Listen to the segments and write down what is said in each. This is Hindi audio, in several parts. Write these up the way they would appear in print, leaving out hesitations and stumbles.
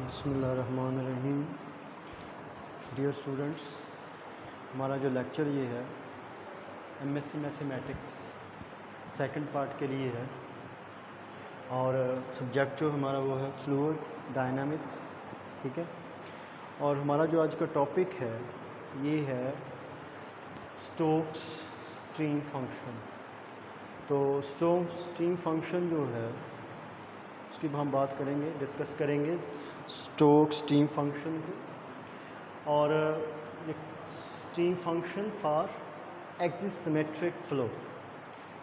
बिस्मिल्लाहिर्रहमानिर्रहीम। डियर स्टूडेंट्स, हमारा जो लेक्चर ये है एमएससी मैथमेटिक्स सेकंड पार्ट के लिए है और सब्जेक्ट जो हमारा वो है फ्लूइड डायनामिक्स। ठीक है, और हमारा जो आज का टॉपिक है ये है स्टोक्स स्ट्रीम फंक्शन। तो स्टोक्स स्ट्रीम फंक्शन जो है उसकी हम बात करेंगे, डिस्कस करेंगे स्टोक्स स्ट्रीम फंक्शन को। और ये stream function for axisymmetric flow,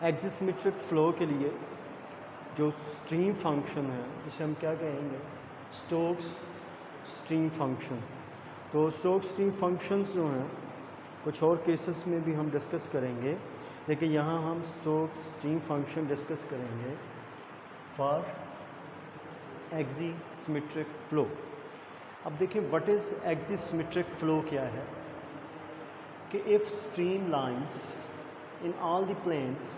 axisymmetric flow के लिए जो स्ट्रीम फंक्शन है जिसे हम क्या कहेंगे, स्टोक्स स्ट्रीम फंक्शन। तो स्टोक्स स्ट्रीम फंक्शंस जो हैं कुछ और केसेस में भी हम डिस्कस करेंगे, लेकिन यहाँ हम स्टोक्स स्ट्रीम फंक्शन डिस्कस करेंगे फॉर एक्सिसिमेट्रिक फ़्लो। अब देखिए व्हाट इज़ एक्सिसिमेट्रिक फ़्लो क्या है कि if stream lines in all the planes,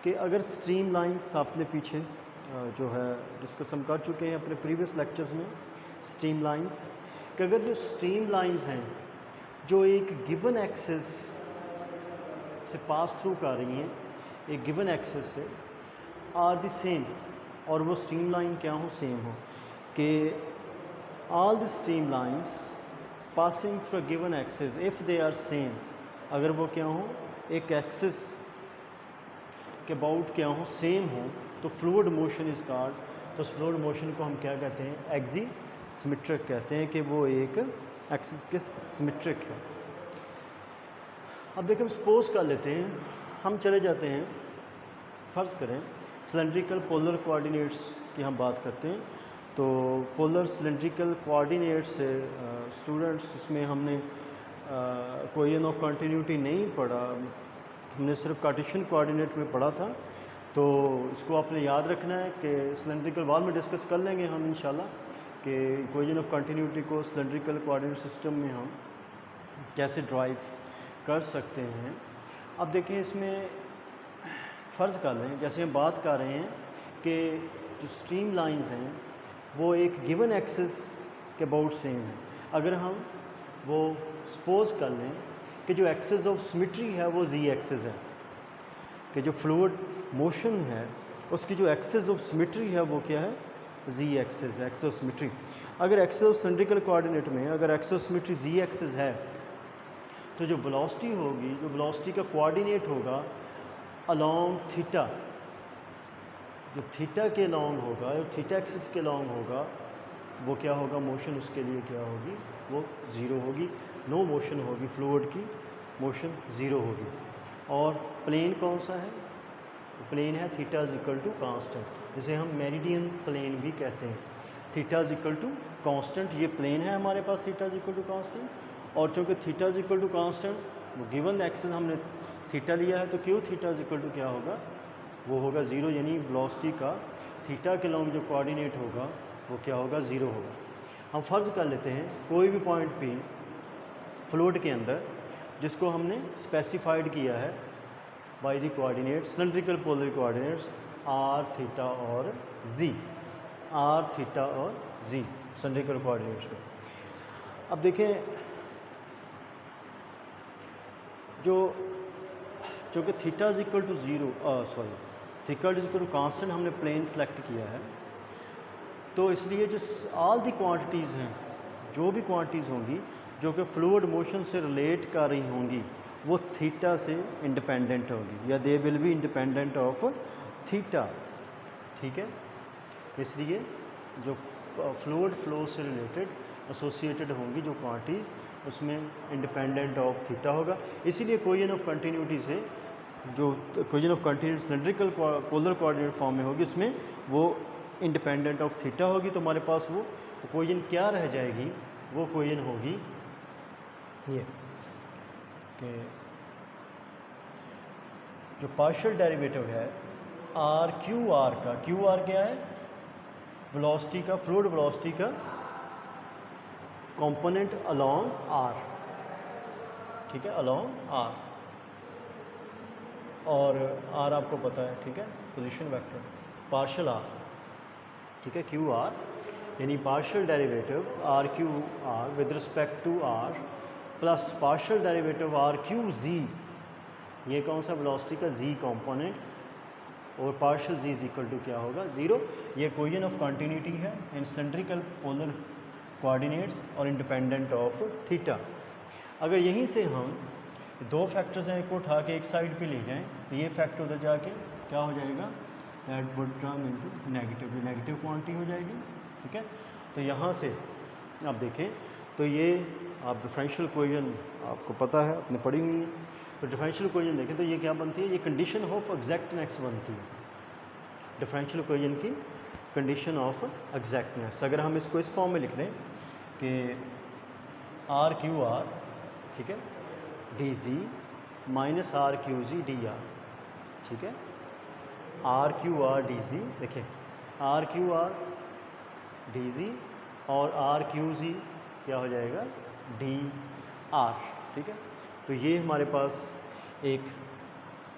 कि अगर स्ट्रीम लाइंस आपने पीछे जो है डिस्कस हम कर चुके हैं अपने प्रीवियस लेक्चर्स में, स्ट्रीम लाइंस कि अगर जो स्ट्रीम लाइंस हैं जो एक गिवन एक्सिस से पास थ्रू कर रही हैं, एक गिवन एक्सिस से, आर द सेम, और वो स्ट्रीम लाइन क्या हो, सेम हो, कि all the stream lines passing through given axis if they are same, अगर वो क्या हो, एक एक्सिस के अबाउट क्या हो, सेम हो, तो फ्लूइड मोशन इज़ कॉल्ड। तो उस फ्लूइड मोशन को हम क्या कहते हैं, एक्सिसिमेट्रिक कहते हैं, कि वो एक एक्सिस के सिमेट्रिक है। अब देखिए हम सपोज कर लेते हैं, हम चले जाते हैं, फ़र्ज़ करें सिलेंड्रिकल पोलर कोऑर्डिनेट्स की हम बात करते हैं। तो पोलर सिलेंड्रिकल कोऑर्डिनेट्स से स्टूडेंट्स इसमें हमने इक्वेशन ऑफ कंटिन्यूटी नहीं पढ़ा, हमने सिर्फ कार्टेशियन कोऑर्डिनेट में पढ़ा था। तो इसको आपने याद रखना है कि सिलेंड्रिकल बाद में डिस्कस कर लेंगे हम इंशाल्लाह कि इक्वेशन ऑफ कंटिन्यूटी को सिलेंड्रिकल कोऑर्डिनेट सिस्टम में हम कैसे ड्राइव कर सकते हैं। अब देखिए इसमें फ़र्ज़ कर लें, जैसे हम बात कर रहे हैं कि जो स्ट्रीम लाइंस हैं वो एक गिवन एक्सिस के अबाउट सेम है। अगर हम वो सपोज कर लें कि जो एक्सिस ऑफ सिमेट्री है वो जी एक्सिस है, कि जो फ्लूइड मोशन है उसकी जो एक्सिस ऑफ सिमेट्री है वो क्या है, जी एक्सिस है, एक्सिस ऑफ सिमेट्री। अगर एक्सिस ऑफ सिलेंड्रिकल कोऑर्डिनेट में अगर axis of symmetry z axis है तो जो वेलोसिटी होगी, जो वेलोसिटी का कोऑर्डिनेट होगा अलॉन्ग थीटा, जो थीटा के लॉन्ग होगा, जो थीटा एक्सिस के लॉन्ग होगा, वो क्या होगा, मोशन उसके लिए क्या होगी, वो ज़ीरो होगी, नो मोशन होगी, फ्लूइड की मोशन ज़ीरो होगी। और प्लेन कौन सा है, प्लेन है theta is equal to constant, जिसे हम मेरिडियन प्लेन भी कहते हैं। Theta is equal to constant, ये प्लेन है हमारे पास, theta is equal to constant. और चूँकि theta is equal to constant, वो गिवन एक्सिस हमने थीटा लिया है, तो क्यों थीटा इज इक्वल टू क्या होगा, वो होगा ज़ीरो, यानी वेलोसिटी का थीटा के लॉन्ग जो कोऑर्डिनेट होगा वो क्या होगा, ज़ीरो होगा। हम फ़र्ज़ कर लेते हैं कोई भी पॉइंट पे फ्लूइड के अंदर जिसको हमने स्पेसिफाइड किया है by the coordinate cylindrical polar coordinates r, theta और जी, आर, थीटा और जी सिलेंड्रिकल कोऑर्डिनेट्स को। अब देखें जो कि theta is equal to zero, theta is equal to constant हमने प्लेन सेलेक्ट किया है, तो इसलिए जो ऑल दी क्वांटिटीज़ हैं, जो भी क्वांटिटीज़ होंगी जो कि फ्लूइड मोशन से रिलेट कर रही होंगी वो थीटा से इंडिपेंडेंट होगी, या they will be independent of theta. ठीक है, इसलिए जो फ्लूइड फ्लो से रिलेटेड एसोसिएटेड होंगी जो क्वांटिटीज़, उसमें इंडिपेंडेंट ऑफ थीटा होगा। इसीलिए इक्वेशन ऑफ कंटिन्यूटी से जो equation of continuity cylindrical polar coordinate form में होगी, उसमें वो इंडिपेंडेंट ऑफ थीटा होगी। तो हमारे पास वो इक्वेशन क्या रह जाएगी, वो इक्वेशन होगी ये कि जो पार्शियल डेरिवेटिव है आर क्यू आर का, क्यू आर क्या है, वेलोसिटी का, फ्लूइड वेलोसिटी का कंपोनेंट अलोंग आर। ठीक है, अलोंग आर, और आर आपको पता है, ठीक है, पोजीशन वेक्टर पार्शियल आर, ठीक है, क्यू आर यानी partial derivative R Q R with respect to R plus partial derivative R Q Z, ये कौन सा वेलोसिटी का जी कंपोनेंट और partial Z is equal to क्या होगा 0। ये इक्वेशन ऑफ कंटिन्यूटी है इन सिलेंड्रिकल पोलर कोऑर्डिनेट्स और इंडिपेंडेंट ऑफ थीटा। अगर यहीं से हम दो फैक्टर्स हैं, एक को उठा के एक साइड पे ले जाएं तो ये फैक्टर उधर जाके क्या हो जाएगा, that would turn into negative, negative quantity हो जाएगी। ठीक है, तो यहाँ से आप देखें तो ये आप डिफरेंशियल इक्वेशन आपको पता है, आपने पढ़ी हुई है, तो डिफरेंशियल इक्वेशन देखें तो ये क्या बनती है, ये कंडीशन ऑफ एग्जैक्टनेस बनती है, डिफरेंशियल इक्वेशन की कंडीशन ऑफ एग्जैक्टनेस। अगर हम इसको इस फॉर्म में लिख दें कि आर क्यू आर, ठीक है, D Z minus R Q G D R, ठीक है, R Q R D Z, देखिए R Q R D Z और आर क्यू जी क्या हो जाएगा डी आर। ठीक है, तो ये हमारे पास एक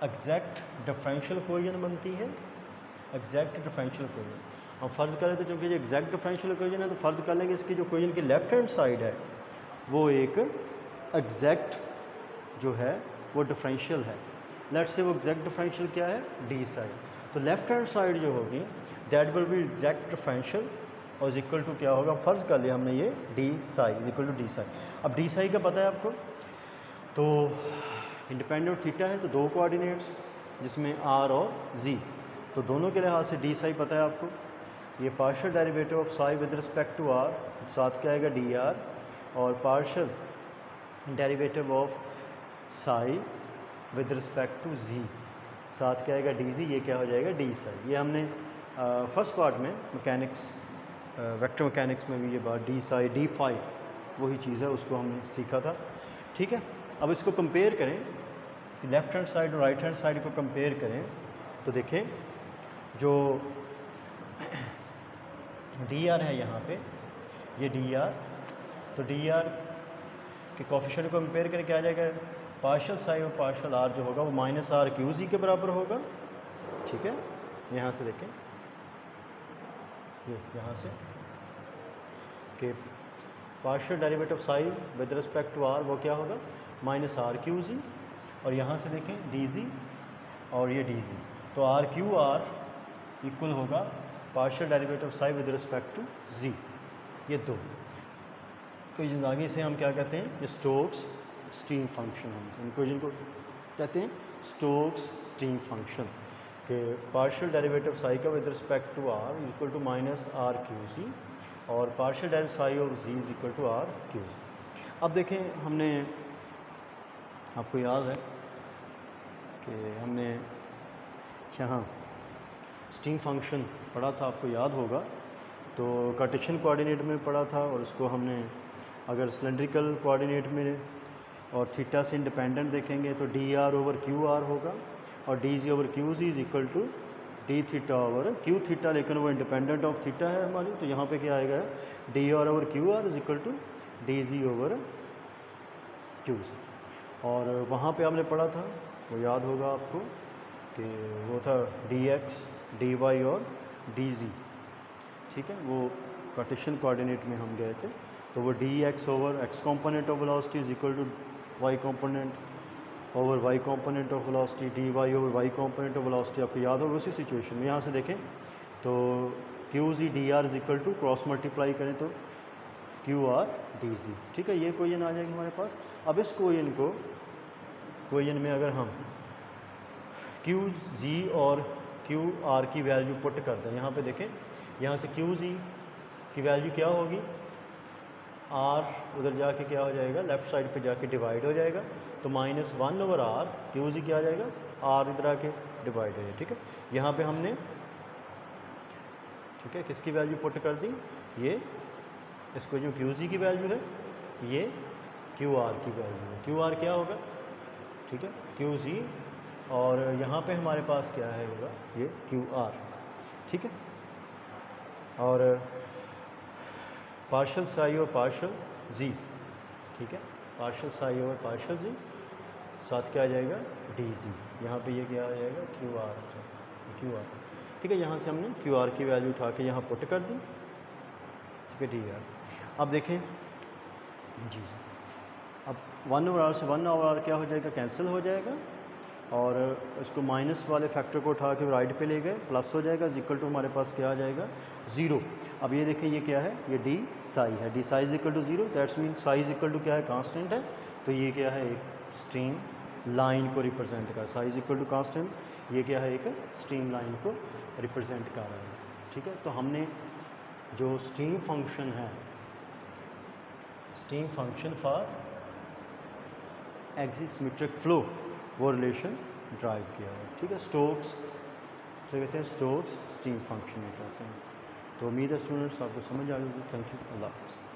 एग्जैक्ट डिफरेंशियल इक्वेशन बनती है, एग्जैक्ट डिफरेंशियल इक्वेशन। हम फ़र्ज़ करें तो चूँकि ये एग्जैक्ट डिफरेंशियल इक्वेशन है तो फ़र्ज़ कर लेंगे इसकी जो इक्वेशन की लेफ्ट हैंड साइड है वो एक एग्जैक्ट जो है वो डिफरेंशियल है। लेट्स से वो एग्जैक्ट डिफरेंशियल क्या है डी साइड, तो लेफ्ट हैंड साइड जो होगी that will be exact differential और इज इक्वल टू क्या होगा, फ़र्ज़ कर लिया हमने ये d psi is equal to d psi. अब डी साई का पता है आपको, तो इंडिपेंडेंट थीटा है तो दो कोऑर्डिनेट्स जिसमें आर और जी, तो दोनों के लिहाज से डी साई पता है आपको। ये partial derivative of psi with respect to R साथ क्या आएगा डी आर, और partial derivative of psi with respect to Z साथ क्या आएगा डी जी, ये क्या हो जाएगा डी साई। ये हमने फर्स्ट पार्ट में मैकेनिक्स वेक्टर मैकेनिक्स में भी ये बात डी साई डी फाई वही चीज़ है, उसको हमने सीखा था। ठीक है, अब इसको कंपेयर करें, इसकी लेफ़्ट हैंड साइड और राइट हैंड साइड को कंपेयर करें तो देखें जो डी आर है यहाँ पे, ये डी आर, तो डी आर के कोफिशिएंट को कंपेयर करके क्या आ जाएगा, पार्शियल साई और पार्शियल आर जो होगा वो माइनस आर क्यू जी के बराबर होगा। ठीक है, यहाँ से देखें, ये यहाँ से कि partial derivative of psi with respect to r वो क्या होगा माइनस आर क्यू जी, और यहाँ से देखें डी जी और ये डी जी, तो आर क्यू आर इक्वल होगा partial derivative of psi with respect to Z, ये दो। तो आगे से हम क्या कहते हैं, ये स्टोक्स स्टीम फंक्शन, हम इक्वेशन को कहते हैं स्टोक्स स्टीम फंक्शन के पार्शियल डेरिवेटिव साई का with respect to R equal to minus R Q Z और पार्शियल डेरिवेटिव साई और Z is equal to R Q Z. अब देखें, हमने आपको याद है कि हमने यहाँ स्टीम फंक्शन पढ़ा था, आपको याद होगा, तो कार्टेशियन कोऑर्डिनेट में पढ़ा था और उसको हमने अगर सिलेंड्रिकल कोऑर्डिनेट में और थीटा से इंडिपेंडेंट देखेंगे तो d are over Q r होगा और d ji over Q z is equal to d theta over q theta, लेकिन वो इंडिपेंडेंट ऑफ थीटा है हमारी, तो यहाँ पे क्या आएगा D are over Q R is equal to D ji over Q Z. और वहाँ पे हमने पढ़ा था, वो याद होगा आपको कि वो था डी एक्स डी वाई और डी जी। ठीक है, वो कार्टेशियन कोऑर्डिनेट में हम गए थे, तो वो d x over x component of velocity is equal to y component over y component of velocity, d y over y component of velocity, आपको याद होगा उसी सिचुएशन में। यहाँ से देखें तो q G D r is equal to cross multiply करें तो क्यू आर डी जी। ठीक है, ये क्वेश्चन आ जाएगा हमारे पास। अब इस क्वेश्चन में अगर हम क्यू जी और क्यू आर की वैल्यू पुट करते हैं, यहाँ पे देखें, यहाँ से क्यू जी की वैल्यू क्या होगी, आर उधर जाके क्या हो जाएगा, लेफ़्ट साइड पे जाके डिवाइड हो जाएगा, तो minus one over R Q Z क्या आ जाएगा, आर इधर आके डिवाइड हो जाएगा। ठीक है, यहाँ पे हमने ठीक है किसकी वैल्यू पुट कर दी, ये इसको जो क्यू जी की वैल्यू है, ये क्यू आर की वैल्यू है, क्यू आर क्या होगा, ठीक है क्यू जी, और यहाँ पे हमारे पास क्या है होगा ये क्यू आर। ठीक है, और पार्शियल साई और पार्शियल जी, ठीक है, पार्शियल साई और पार्शियल जी साथ क्या आ जाएगा डी जी, यहाँ पे ये क्या आ जाएगा क्यू आर। ठीक है, यहाँ से हमने क्यू आर की वैल्यू उठा के यहाँ पुट कर दी ठीक है डी आर। अब देखें जी, अब 1/r से 1/r क्या हो जाएगा, कैंसिल हो जाएगा, और इसको माइनस वाले फैक्टर को उठा के राइट पे ले गए, प्लस हो जाएगा, इक्वल टू हमारे पास क्या आ जाएगा 0। अब ये देखें ये क्या है, ये डी साई है, d psi is equal to 0, that's mean psi is equal to क्या है, कांस्टेंट है, तो ये क्या है, एक स्ट्रीम लाइन को रिप्रेजेंट कर, psi is equal to constant, ये क्या है, एक स्ट्रीम लाइन को रिप्रेजेंट कर रहा है। ठीक है, तो हमने जो स्ट्रीम फंक्शन है, स्ट्रीम फंक्शन फॉर एक्सिसिमेट्रिक फ्लो, वो रिलेशन ड्राइव किया है। ठीक है, स्टोक्स तो कहते हैं, स्टोक्स स्ट्रीम फंक्शन में कहते हैं। तो उम्मीद है स्टूडेंट्स आपको समझ आ जाएगी। थैंक यू, अल्लाह हाफ़िज़।